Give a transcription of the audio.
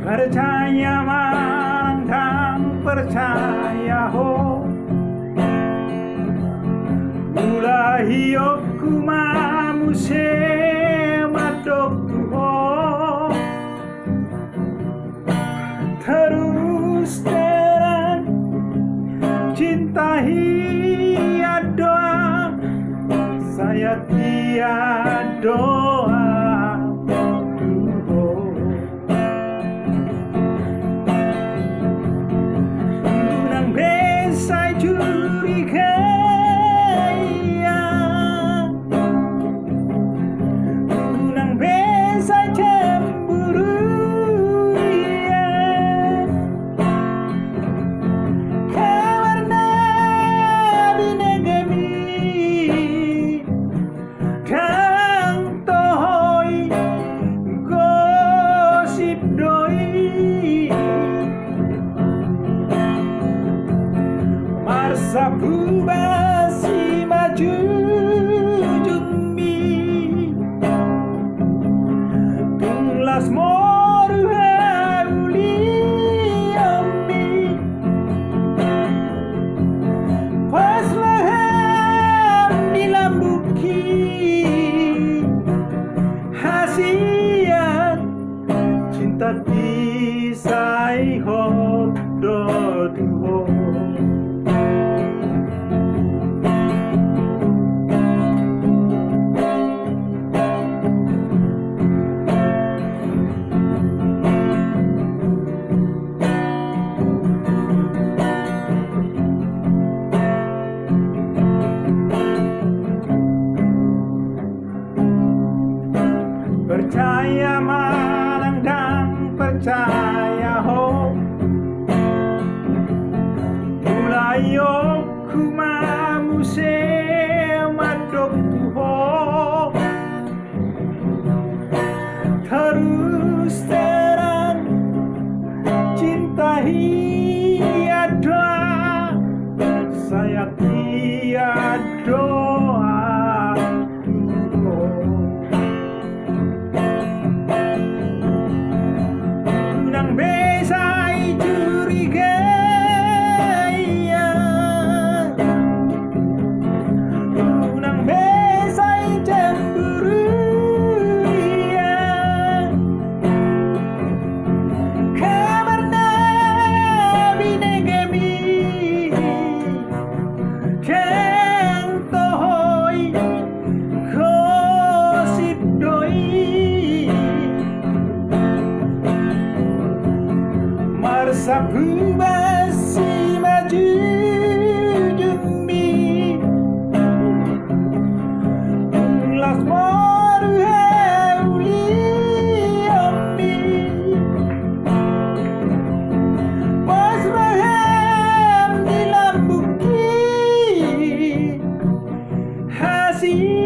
Percaya mandang percaya ho mulai aku mamuse matok ho terus terang cintai doa saya doa Sabu masih maju jumi tulas moru hauli ami pas laham di lambuki hasian cinta kisah hot do tuho. Percaya malang dan percaya ho mulai aku mamuse madok tuho terus terang cintai doa saya doa Sabu masih maju jumi tulas moru hauli ami pas raham di lambuki hasil